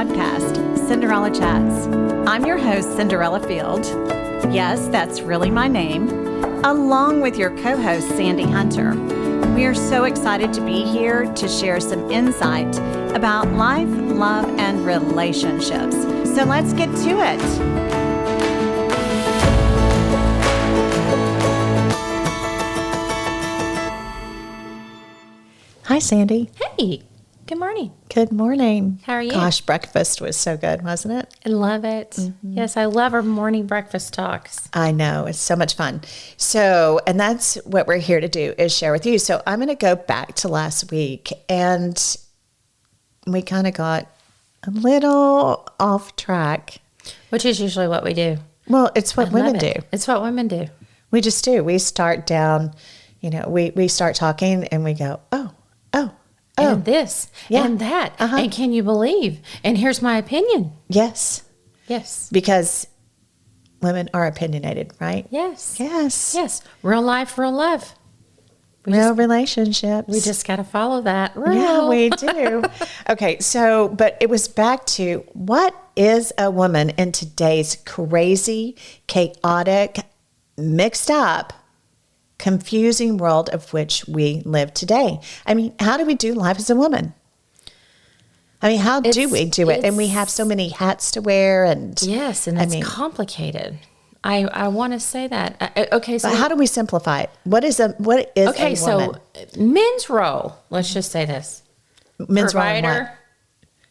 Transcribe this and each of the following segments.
podcast, Cinderella Chats. I'm your host, Cinderella Field. Yes, that's really my name, along with your co-host, Sandy Hunter. We are so excited to be here to share some insight about life, love, and relationships. So let's get to it. Hi, Sandy. Hey, good morning. Good morning. How are you? Gosh, breakfast was so good, wasn't it? I love it. Mm-hmm. Yes, I love our morning breakfast talks. I know. It's so much fun. So, and that's what we're here to do, is share with you. So I'm going to go back to last week, and we kind of got a little off track. Which is usually what we do. Well, it's what women do. It's what women do. We just do. We start down, we start talking and we go, oh. And this, yeah. And that, and can you believe? And here's my opinion. Yes. Because women are opinionated, right? Yes. Real life, real love. Real relationships. We just got to follow that. Yeah, we do. Okay, so, but it was back to, what is a woman in today's crazy, chaotic, mixed up, confusing world of which we live today? I mean, how do we do life as a woman? I mean, how do we do it? And we have so many hats to wear, and yes, and it's complicated. I want to say that. Okay, so but how do we simplify it? What is a woman? So men's role. Let's just say this: men's provider, role in what?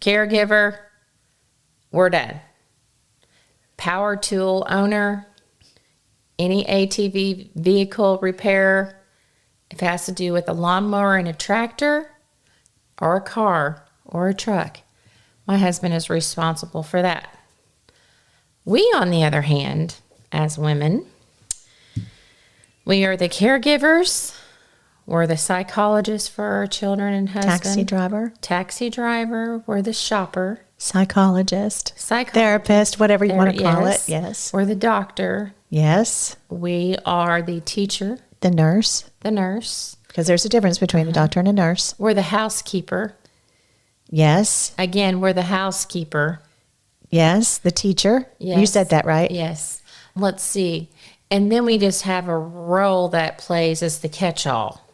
Caregiver. We're done. Power tool owner. Any ATV vehicle repair, if it has to do with a lawnmower and a tractor or a car or a truck, my husband is responsible for that. We, on the other hand, as women, we are the caregivers. We're the psychologists for our children and husband. Taxi driver. We're the shopper. Psychologist. Therapist, whatever you want to call it. Yes. We're the doctor. Yes. We are the teacher. The nurse. Because there's a difference between a doctor and a nurse. We're the housekeeper. Yes. Again, we're the housekeeper. Yes. The teacher. Yes. You said that right. Yes. Let's see. And then we just have a role that plays as the catch-all.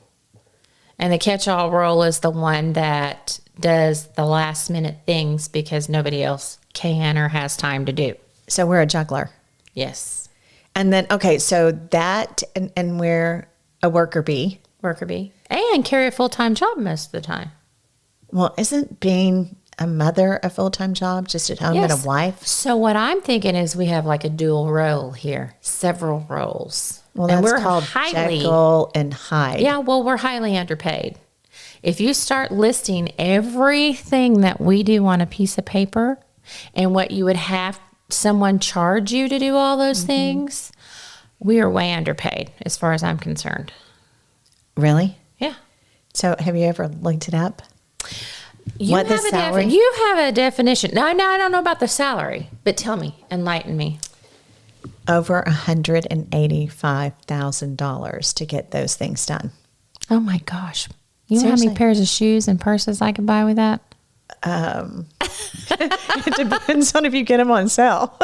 And the catch-all role is the one that does the last minute things because nobody else can or has time to do. So we're a juggler. Yes. And then, okay, so that, and we're a worker bee. And carry a full-time job most of the time. Well, isn't being a mother a full-time job, just at home, and a wife? So what I'm thinking is we have like a dual role here, several roles. Well, that's called Jekyll and Hyde. Yeah, well, we're highly underpaid. If you start listing everything that we do on a piece of paper and what you would have someone charge you to do all those things, we are way underpaid as far as I'm concerned. Really? Yeah. So have you ever looked it up? You have a definition. No, I don't know about the salary, but tell me, enlighten me. Over $185,000 to get those things done. Oh my gosh. You know how many pairs of shoes and purses I could buy with that? It depends on if you get them on sale.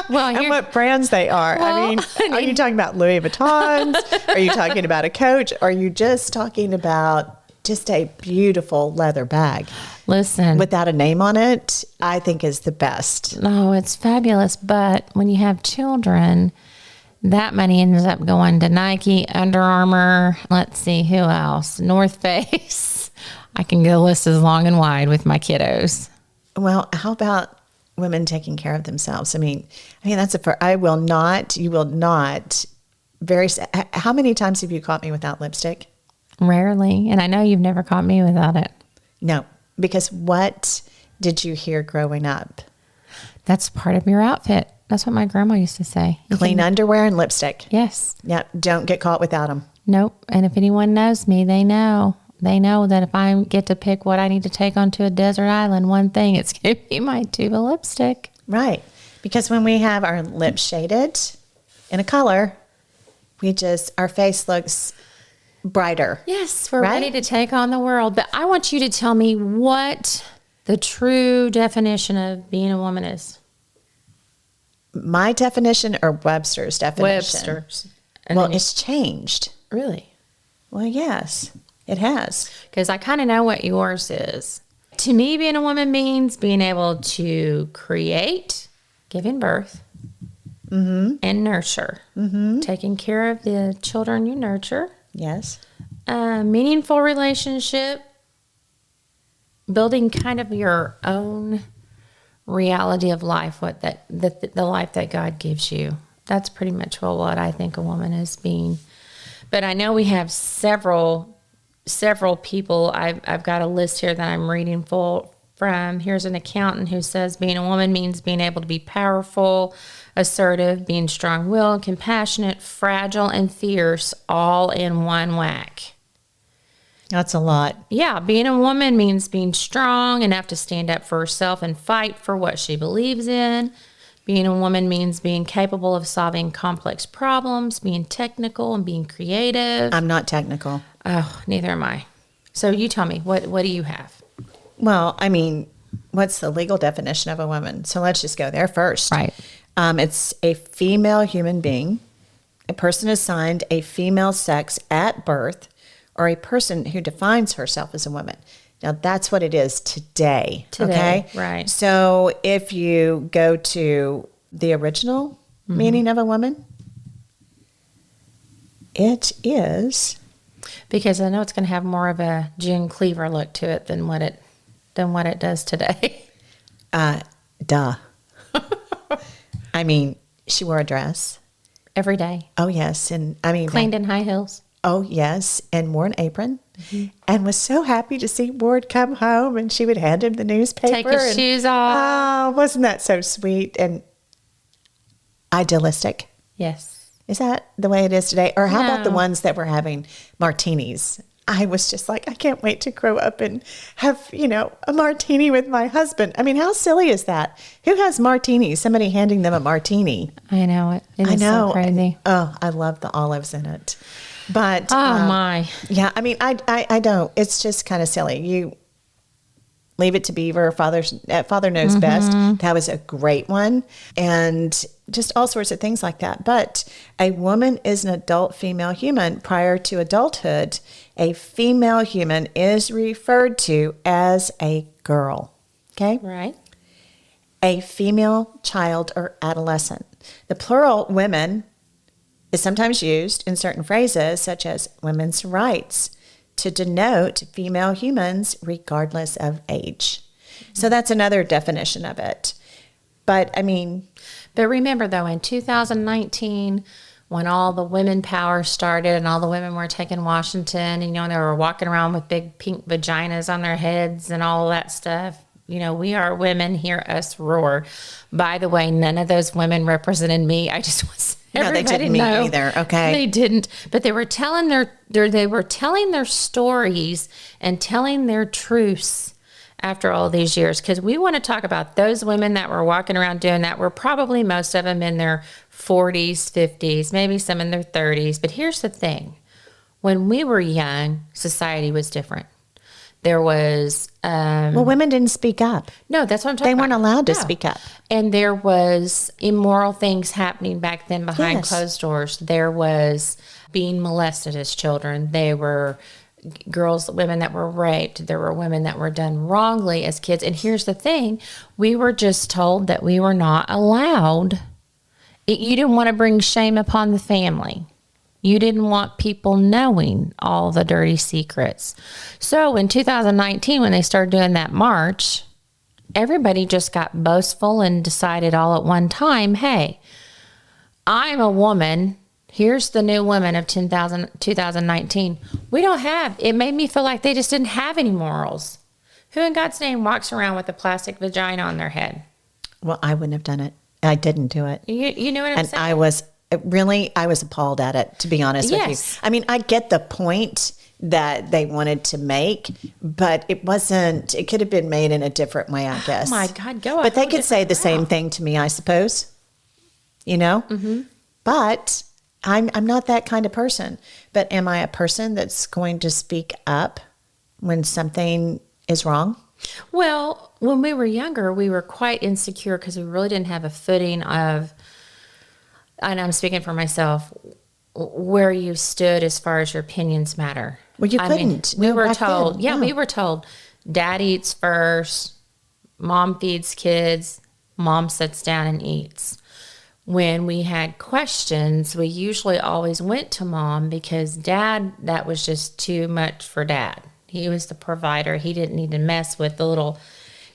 Well, and what brands they are. Well, are you talking about Louis Vuittons? Are you talking about a Coach? Are you just talking about just a beautiful leather bag? Listen. Without a name on it, I think is the best. No, it's fabulous. But when you have children, that money ends up going to Nike, Under Armour, let's see, who else? North Face. I can go list as long and wide with my kiddos. Well, how about women taking care of themselves? I mean, that's you will not, how many times have you caught me without lipstick? Rarely. And I know you've never caught me without it. No, because what did you hear growing up? That's part of your outfit. That's what my grandma used to say. Clean underwear and lipstick. Yes. Yeah. Don't get caught without them. Nope. And if anyone knows me, they know. They know that if I get to pick what I need to take onto a desert island, one thing, it's going to be my tube of lipstick. Right. Because when we have our lips shaded in a color, our face looks brighter. Yes. We're ready to take on the world. But I want you to tell me, what the true definition of being a woman is? My definition or Webster's definition? Webster's. And Well, then it's changed. really? Well, yes, it has. Because I kind of know what yours is. To me, being a woman means being able to create, giving birth, and nurture. Taking care of the children you nurture. Yes. Meaningful relationship. Building kind of your own reality of life, the life that God gives you. That's pretty much what I think a woman is being. But I know we have several people. I've got a list here that I'm reading from. Here's an accountant who says being a woman means being able to be powerful, assertive, being strong-willed, compassionate, fragile, and fierce, all in one whack. That's a lot. Yeah, being a woman means being strong enough to stand up for herself and fight for what she believes in. Being a woman means being capable of solving complex problems, being technical and being creative. I'm not technical. Oh, neither am I. So you tell me, what do you have? Well, I mean, what's the legal definition of a woman? So let's just go there first. Right. It's a female human being, a person assigned a female sex at birth, or a person who defines herself as a woman. Now, that's what it is today. Okay? Right. So if you go to the original meaning of a woman, it is... Because I know it's going to have more of a June Cleaver look to it than what it does today. Duh. I mean, she wore a dress. Every day. Oh, yes. And I mean... Cleaned in high heels. Oh, yes. And wore an apron. And was so happy to see Ward come home, and she would hand him the newspaper. Take his shoes off. Oh, wasn't that so sweet and idealistic? Yes. Is that the way it is today? Or how about the No. ones that were having martinis? I was just like, I can't wait to grow up and have, a martini with my husband. I mean, how silly is that? Who has martinis? Somebody handing them a martini. I know it. It I is know. so crazy. Oh, I love the olives in it. But Oh, my. yeah, I mean, I don't. It's just kind of silly. You leave it to Beaver. Father knows best. That was a great one, and just all sorts of things like that. But a woman is an adult female human. Prior to adulthood, a female human is referred to as a girl. Okay, Right. a female child or adolescent. The plural women is sometimes used in certain phrases, such as women's rights, to denote female humans regardless of age. So that's another definition of it. But I mean... But remember, though, in 2019, when all the women power started and all the women were taking Washington, and, they were walking around with big pink vaginas on their heads and all of that stuff, we are women, hear us roar. By the way, none of those women represented me. I just was... No, they didn't mean either. Okay, they didn't. But they were telling their stories and telling their truths after all these years. Because we want to talk about those women that were walking around doing that. Were probably most of them in their 40s, 50s, maybe some in their 30s. But here's the thing: when we were young, society was different. There was... well, women didn't speak up. No, that's what I'm talking They about. weren't allowed to No. speak up. And there was immoral things happening back then behind Yes. closed doors. There was being molested as children. There were women that were raped. There were women that were done wrongly as kids. And here's the thing. We were just told that we were not allowed. You didn't want to bring shame upon the family. You didn't want people knowing all the dirty secrets. So in 2019, when they started doing that march, everybody just got boastful and decided all at one time, hey, I'm a woman. Here's the new women of 2019. We don't have, it made me feel like they just didn't have any morals. Who in God's name walks around with a plastic vagina on their head? Well, I wouldn't have done it. I didn't do it. You know what I'm And saying? I was appalled at it, to be honest with you. I mean, I get the point that they wanted to make, but it could have been made in a different way, I guess. Oh my God, go a But they whole could say the different same route. thing to me, I suppose. But I'm not that kind of person. But am I a person that's going to speak up when something is wrong? Well, when we were younger, we were quite insecure because we really didn't have a footing of, and I'm speaking for myself, where you stood as far as your opinions matter. Well, you couldn't. We No, were back told, then, no. we were told, dad eats first, mom feeds kids, mom sits down and eats. When we had questions, we usually always went to mom because dad, that was just too much for dad. He was the provider. He didn't need to mess with the little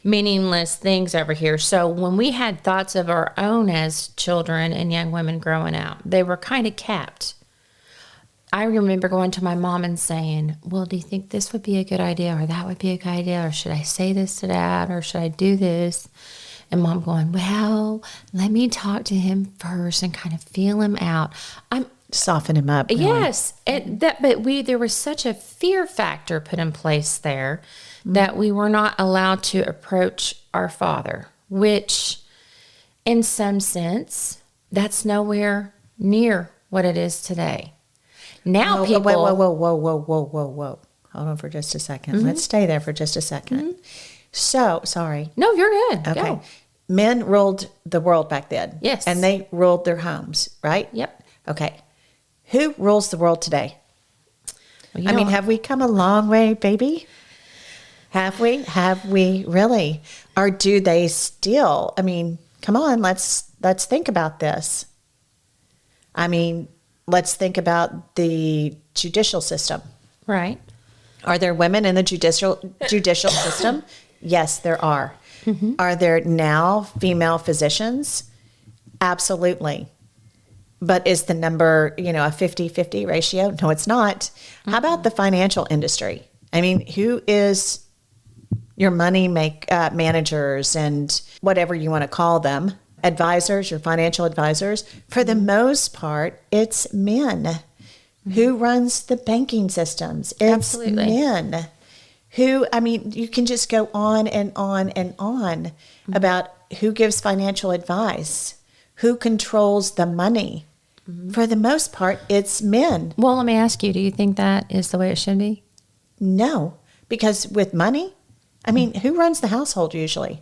meaningless things over here. So when we had thoughts of our own as children and young women growing up, they were kind of capped. I remember going to my mom and saying, well, do you think this would be a good idea or that would be a good idea? Or should I say this to dad or should I do this? And mom going, well, let me talk to him first and kind of feel him out. Soften him up. Really. Yes. But there was such a fear factor put in place there that we were not allowed to approach our father, which in some sense, that's nowhere near what it is today. Now people... Whoa. Hold on for just a second. Let's stay there for just a second. So, sorry. No, you're good. Okay. Go. Men ruled the world back then. Yes. And they ruled their homes, right? Yep. Okay. Who rules the world today? Well, I mean, have we come a long way, baby? Have we? Have we really? Or do they still? I mean, come on, let's think about this. I mean, let's think about the judicial system. Right. Are there women in the judicial system? Yes, there are. Are there now female physicians? Absolutely. But is the number, a 50-50 ratio? No, it's not. How about the financial industry? I mean, who is your money managers and whatever you want to call them, advisors, your financial advisors? For the most part, it's men. Who runs the banking systems? It's Absolutely. men. You can just go on and on and on about who gives financial advice, who controls the money. For the most part, it's men. Well, let me ask you, do you think that is the way it should be? No, because with money, who runs the household usually?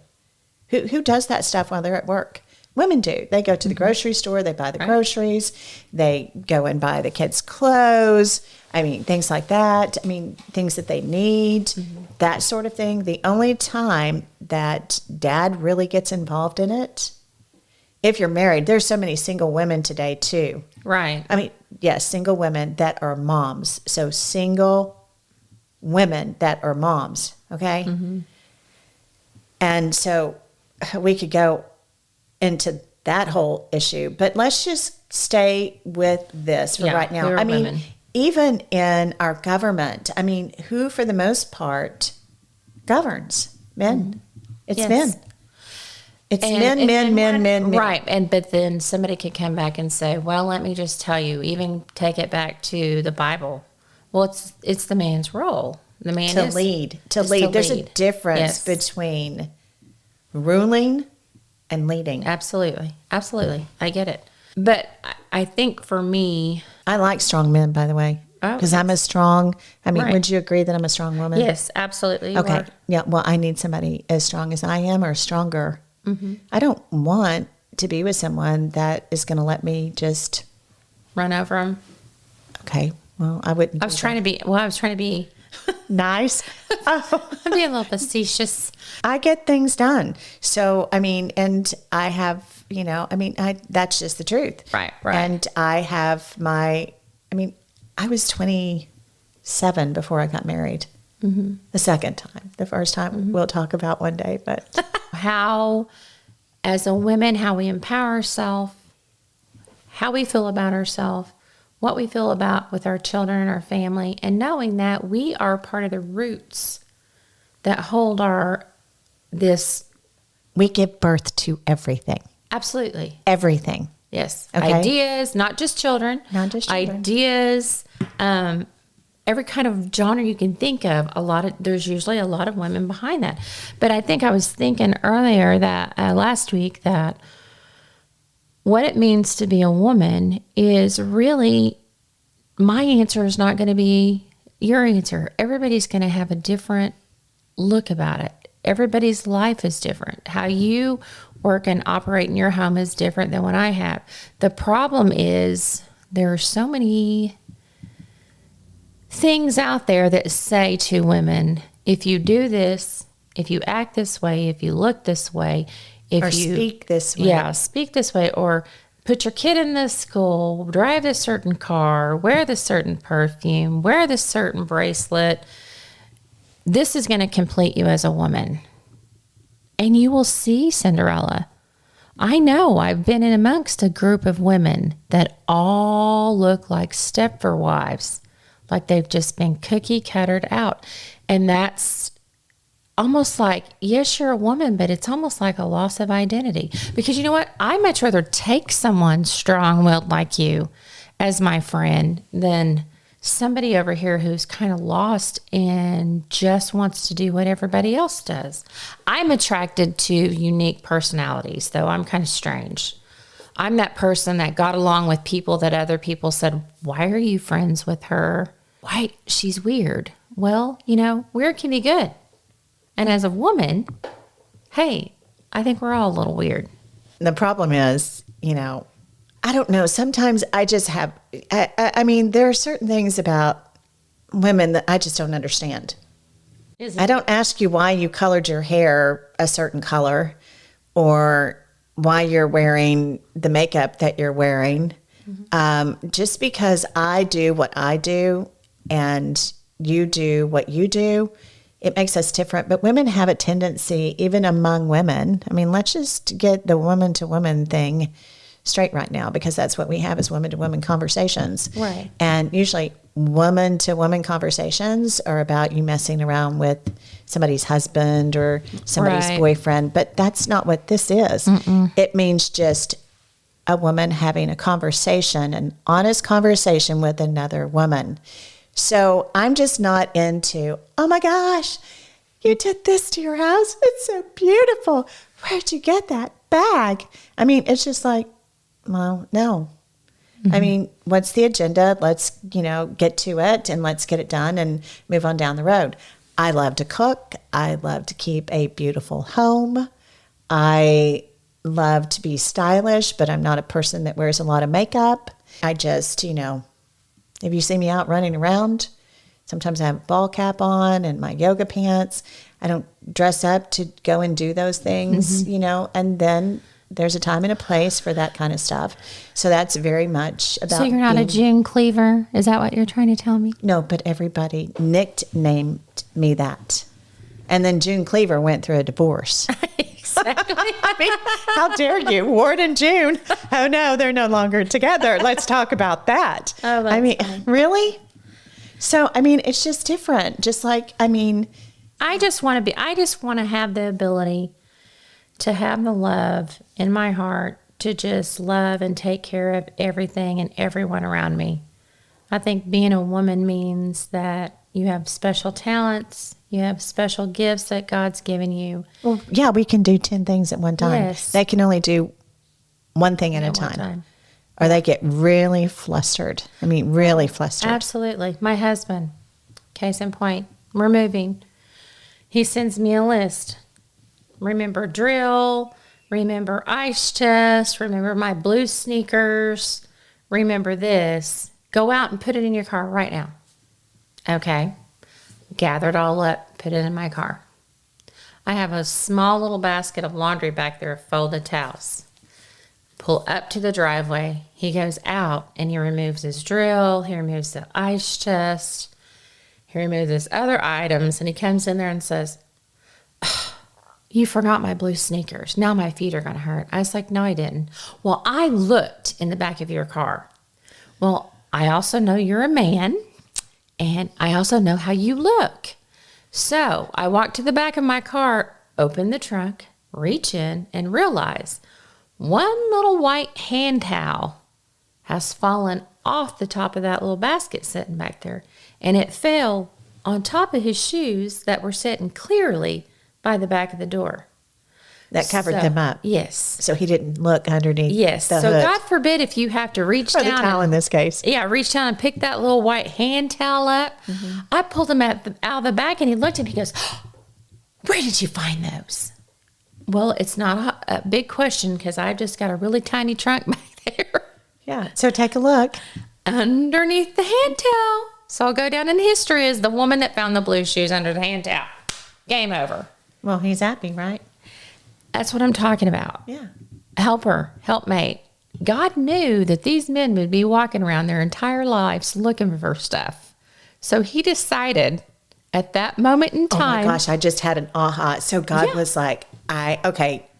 Who does that stuff while they're at work? Women do. They go to the grocery store, they buy the groceries, they go and buy the kids' clothes, things like that. Things that they need, that sort of thing. The only time that dad really gets involved in it, if you're married, there's so many single women today too. Right. Yes, single women that are moms. So single women that are moms, okay? And so we could go into that whole issue, but let's just stay with this for right now. Women. Even in our government, who for the most part governs? Men. It's men. It's men. Right. But then somebody could come back and say, well, let me just tell you, even take it back to the Bible. Well, it's the man's role. The man to lead. There's a difference between ruling and leading. Absolutely. I get it. But I think for me, I like strong men, by the way, because I'm a strong. Right. Would you agree that I'm a strong woman? Yes, absolutely. Okay. Yeah. Well, I need somebody as strong as I am or stronger. I don't want to be with someone that is going to let me just run over them. Okay. Well, I wouldn't. I was trying to be nice. Oh. I'm being a little facetious. I get things done. So, and I have, that's just the truth. Right. And I have I was 27 before I got married. The second time. The first time we'll talk about one day, but. How, as a woman, how we empower ourselves, how we feel about ourselves, what we feel about with our children and our family, and knowing that we are part of the roots that hold we give birth to everything. Absolutely. Everything. Yes. Okay. Ideas, not just children. Ideas, every kind of genre you can think of. There's usually a lot of women behind that. But I think I was thinking earlier that last week that what it means to be a woman is really, my answer is not going to be your answer. Everybody's going to have a different look about it. everybody's life is different. How you work and operate in your home is different than what I have. The problem is there are so many things out there that say to women, if you do this, if you act this way, if you look this way, if Or you speak this way. Yeah, speak this way, or put your kid in this school, drive this certain car, wear this certain perfume, wear this certain bracelet. This is going to complete you as a woman. And you will see, Cinderella. I know I've been in amongst a group of women that all look like Stepford wives, like they've just been cookie cuttered out. And that's almost like, yes, you're a woman, but it's almost like a loss of identity. Because you know what? I'd much rather take someone strong-willed like you as my friend than somebody over here who's kind of lost and just wants to do what everybody else does. I'm attracted to unique personalities, though I'm kind of strange. I'm that person that got along with people that other people said, why are you friends with her? Why? She's weird. Well, weird can be good. And as a woman, hey, I think we're all a little weird. The problem is, I don't know. Sometimes I just have, I mean, there are certain things about women that I just don't understand. I don't ask you why you colored your hair a certain color or why you're wearing the makeup that you're wearing. Mm-hmm. Just because I do what I do and you do what you do, it makes us different. But women have a tendency, even among women, I mean, let's just get the woman-to-woman thing straight right now, because that's what we have is woman-to-woman conversations. Right. And usually woman-to-woman conversations are about you messing around with somebody's husband or somebody's boyfriend. But that's not what this is. Mm-mm. It means just a woman having a conversation, an honest conversation with another woman. So I'm just not into, oh my gosh, you did this to your house? It's so beautiful. Where'd you get that bag? I mean, it's just like, well, no. Mm-hmm. I mean, what's the agenda? Let's, get to it and let's get it done and move on down the road. I love to cook. I love to keep a beautiful home. I love to be stylish, but I'm not a person that wears a lot of makeup. I just, if you see me out running around, sometimes I have a ball cap on and my yoga pants. I don't dress up to go and do those things, mm-hmm. And then there's a time and a place for that kind of stuff. So that's very much about. So you're not a June Cleaver? Is that what you're trying to tell me? No, but everybody nicknamed me that. And then June Cleaver went through a divorce. Exactly. I mean, how dare you? Ward and June. Oh, no, they're no longer together. Let's talk about that. Oh, that's funny. Really? So, it's just different. Just like, I just want to have the ability to have the love in my heart to just love and take care of everything and everyone around me. I think being a woman means that you have special talents, you have special gifts that God's given you. Well, yeah, we can do 10 things at one time. Yes. They can only do one thing at a time. Or they get really flustered. Really flustered. Absolutely. My husband, case in point, we're moving. He sends me a list. Remember drill, remember ice chest, remember my blue sneakers, remember this. Go out and put it in your car right now. Okay. Gather it all up, put it in my car. I have a small little basket of laundry back there of folded towels. Pull up to the driveway. He goes out and he removes his drill. He removes the ice chest. He removes his other items and he comes in there and says, you forgot my blue sneakers. Now my feet are going to hurt. I was like, no, I didn't. Well, I looked in the back of your car. Well, I also know you're a man, and I also know how you look. So I walked to the back of my car, open the trunk, reach in, and realize one little white hand towel has fallen off the top of that little basket sitting back there, and it fell on top of his shoes that were sitting clearly by the back of the door. That covered them up. Yes. So he didn't look underneath the So hood. God forbid if you have to reach down. Or the towel in this case. Yeah, reach down and pick that little white hand towel up. Mm-hmm. I pulled him out of the back and he looked and he goes, Where did you find those? Well, it's not a big question because I just got a really tiny trunk back there. Yeah. So take a look. Underneath the hand towel. So I'll go down in history as the woman that found the blue shoes under the hand towel. Game over. Well, he's happy, right? That's what I'm talking about. Yeah. Helper, helpmate. God knew that these men would be walking around their entire lives looking for stuff. So he decided at that moment in time. Oh my gosh, I just had an aha. So God was like,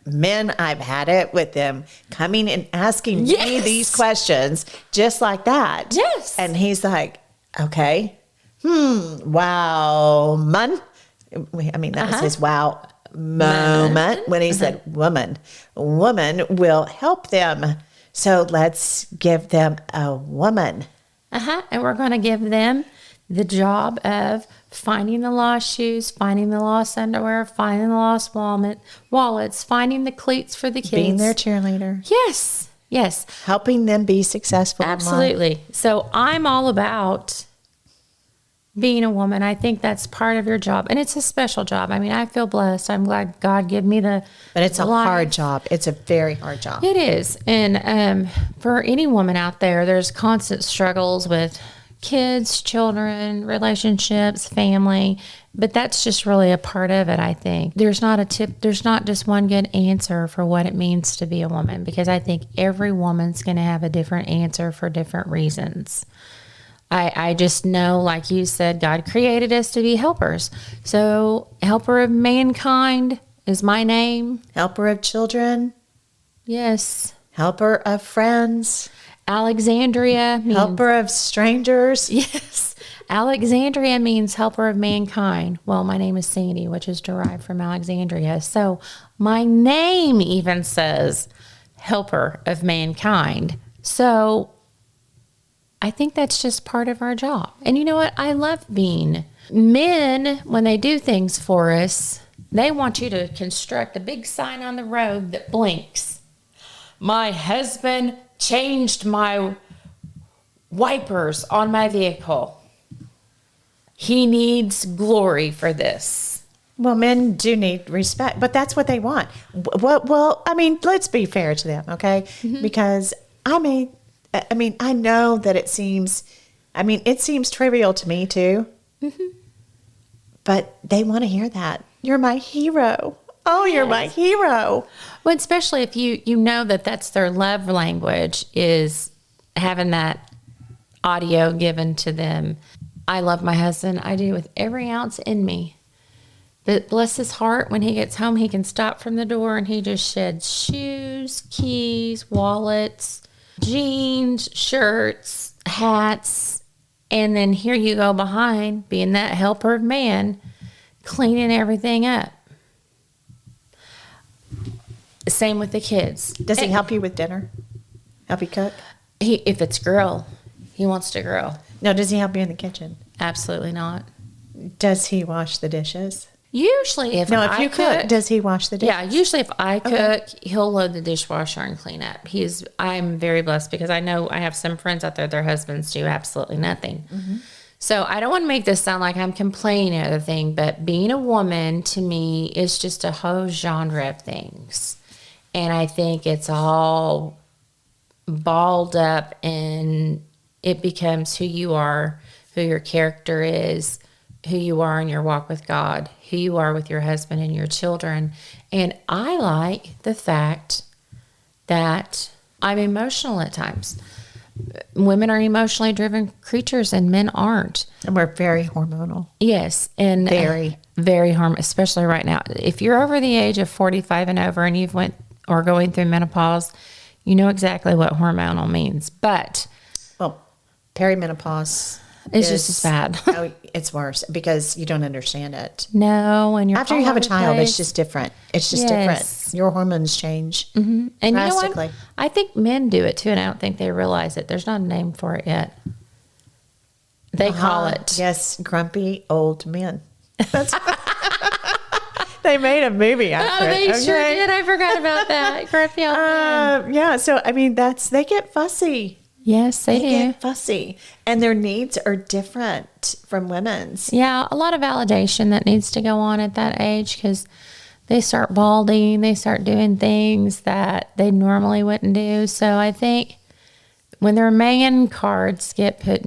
men, I've had it with them coming and asking me these questions just like that. Yes. And he's like, okay, wow, man. I mean, that was his wow moment when he said, woman will help them. So let's give them a woman. And we're going to give them the job of finding the lost shoes, finding the lost underwear, finding the lost wallets, finding the cleats for the kids. Being their cheerleader. Yes. Yes. Helping them be successful. Absolutely. So I'm all about being a woman. I think that's part of your job. And it's a special job. I mean, I feel blessed. I'm glad God gave me the But it's a life. hard job. It's a very hard job. It is. And for any woman out there, there's constant struggles with kids, children, relationships, family. But that's just really a part of it, I think. There's not just one good answer for what it means to be a woman, because I think every woman's going to have a different answer for different reasons. I just know, like you said, God created us to be helpers. So helper of mankind is my name. Helper of children. Yes. Helper of friends. Alexandria means... Helper of strangers. Yes. Alexandria means helper of mankind. Well, my name is Sandy, which is derived from Alexandria. So my name even says helper of mankind. So I think that's just part of our job. And you know what? I love being men, when they do things for us, they want you to construct a big sign on the road that blinks. My husband changed my wipers on my vehicle. He needs glory for this. Well, men do need respect, but that's what they want. Well, I mean, let's be fair to them, okay? Because I know that it seems trivial to me too. But they want to hear that. You're my hero. Oh, you're my hero. Well, especially if you know that that's their love language, is having that audio given to them. I love my husband. I do with every ounce in me. But bless his heart, when he gets home, he can stop from the door and he just sheds shoes, keys, wallets, jeans, shirts, hats. And then here you go behind, being that helper of man, cleaning everything up. Same with the kids. Does he help you with dinner? Help you cook? If it's grill, he wants to grill. No, does he help you in the kitchen? Absolutely not. Does he wash the dishes? Usually if you cook, does he wash the dishes? Yeah, usually if I cook, he'll load the dishwasher and clean up. I'm very blessed because I know I have some friends out there, their husbands do absolutely nothing. So I don't want to make this sound like I'm complaining or anything, but being a woman to me is just a whole genre of things. And I think it's all balled up and it becomes who you are, who your character is, who you are in your walk with God, who you are with your husband and your children. And I like the fact that I'm emotional at times. Women are emotionally driven creatures and men aren't. And we're very hormonal. Yes. And very hormonal, especially right now. If you're over the age of 45 and over and you've went or going through menopause, you know exactly what hormonal means. But well, perimenopause is just as bad. Oh, it's worse because you don't understand it. No, and you're after you have a child, it's just different. It's just different. Your hormones change and drastically. You know what? I think men do it too, and I don't think they realize it. There's not a name for it yet. They call it. Yes, grumpy old men. That's they made a movie after they it. sure did. I forgot about that. Grumpy old men. Yeah, so I mean, they get fussy. Yes, they do. get fussy, and their needs are different from women's. Yeah, a lot of validation that needs to go on at that age because they start balding, they start doing things that they normally wouldn't do. So I think when their man cards get put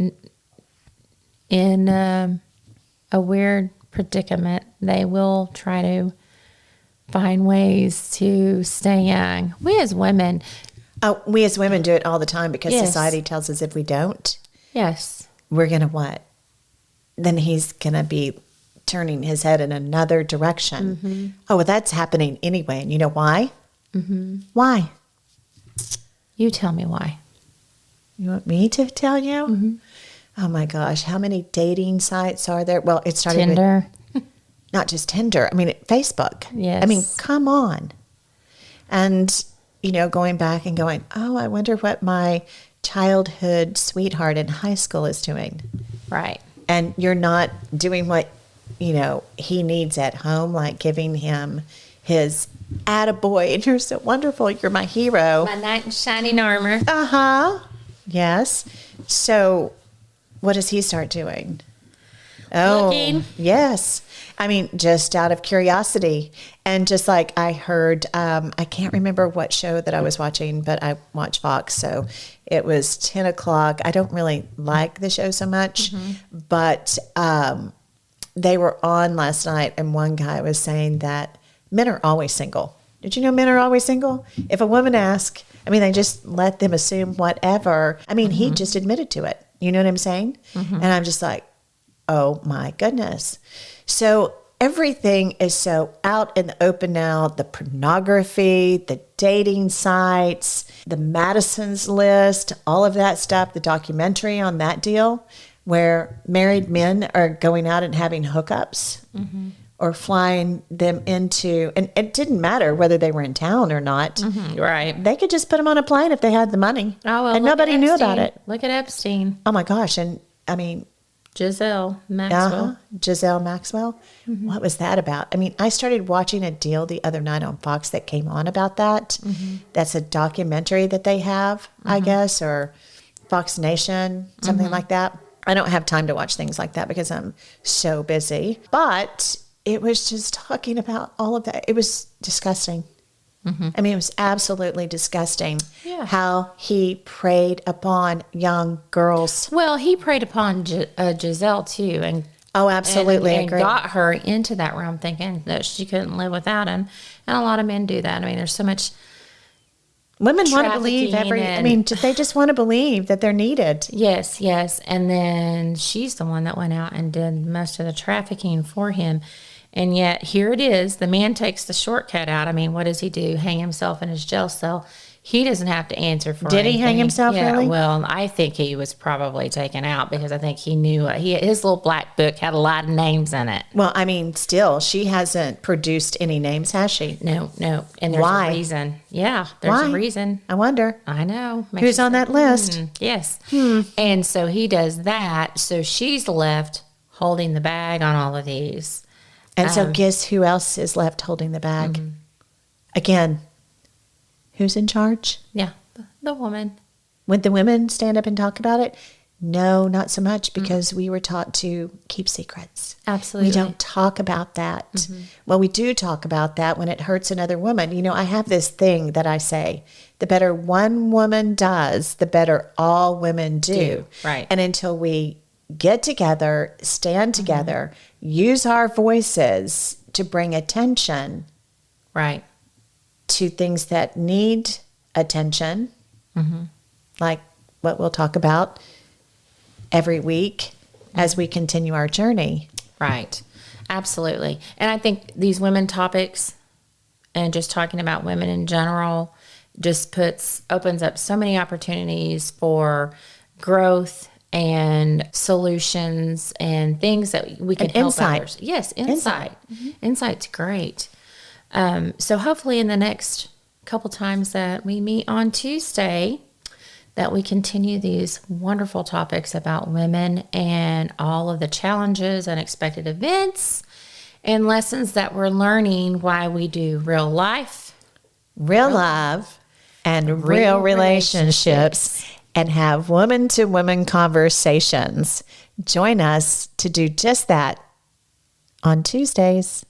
in a weird predicament, they will try to find ways to stay young. We as women, We as women do it all the time because Yes. society tells us if we don't, yes, we're going to what? Then he's going to be turning his head in another direction. Mm-hmm. Oh, well, that's happening anyway. And you know why? Mm-hmm. Why? you tell me why. You want me to tell you? Mm-hmm. Oh my gosh, how many dating sites are there? Well, it started with Tinder. not just Tinder. I mean, Facebook. Yes. I mean, come on. And, going back and going, oh, I wonder what my childhood sweetheart in high school is doing. Right. And you're not doing what, he needs at home, like giving him his attaboy. And you're so wonderful. You're my hero. My knight in shining armor. Uh-huh. Yes. So what does he start doing? Oh, Looking. yes. I mean, just out of curiosity. And just like I heard, I can't remember what show that I was watching, but I watch Fox. So it was 10 o'clock. I don't really like the show so much, but they were on last night, and one guy was saying that men are always single. Did you know men are always single? If a woman asks, they just let them assume whatever. He just admitted to it. You know what I'm saying? And I'm just like, oh my goodness. So everything is so out in the open now. The pornography, the dating sites, the Madison's List, all of that stuff, the documentary on that deal where married men are going out and having hookups or flying them into, and it didn't matter whether they were in town or not. Right. They could just put them on a plane if they had the money. Oh, well, and look nobody at knew about Epstein. it. Look at Epstein. Oh my gosh. And Giselle Maxwell. Giselle Maxwell. What was that about? I started watching a deal the other night on Fox that came on about that. That's a documentary that they have, I guess, or Fox Nation, something like that. I don't have time to watch things like that because I'm so busy. But it was just talking about all of that. It was disgusting. It was absolutely disgusting how he preyed upon young girls. Well, he preyed upon Giselle too, and Oh, absolutely and agree. got her into that realm, thinking that she couldn't live without him. And a lot of men do that. There's so much. Women want to believe trafficking they just want to believe that they're needed. Yes, yes. And then she's the one that went out and did most of the trafficking for him. And yet here it is. The man takes the shortcut out. What does he do? Hang himself in his jail cell. He doesn't have to answer for Did he hang anything. himself, really? Well, I think he was probably taken out because I think he knew his little black book had a lot of names in it. Well, still, she hasn't produced any names, has she? No. And there's Why? a reason. Yeah, there's Why? a reason. I wonder. I know. Makes Who's you on think, that list? Yes. And so he does that. So she's left holding the bag on all of these. And so guess who else is left holding the bag? Again, who's in charge? Yeah, the woman. Would the women stand up and talk about it? No, not so much because we were taught to keep secrets. Absolutely. We don't talk about that. Well, we do talk about that when it hurts another woman. I have this thing that I say, the better one woman does, the better all women do. Right. And until we get together, stand together, use our voices to bring attention Right. to things that need attention, like what we'll talk about every week as we continue our journey. Right. Absolutely. And I think these women topics and just talking about women in general just opens up so many opportunities for growth and solutions and things that we can And help insight. others. Yes, insight. Insight's great. So hopefully in the next couple times that we meet on Tuesday, that we continue these wonderful topics about women and all of the challenges, unexpected events, and lessons that we're learning why we do real life, Real love and real relationships and have woman-to-woman conversations. Join us to do just that on Tuesdays.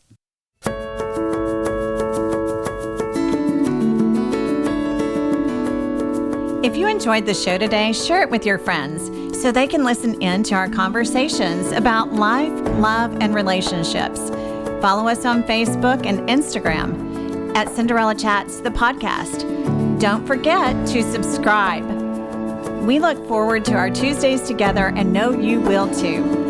If you enjoyed the show today, share it with your friends so they can listen in to our conversations about life, love, and relationships. Follow us on Facebook and Instagram at Cinderella Chats, the podcast. Don't forget to subscribe. We look forward to our Tuesdays together and know you will too.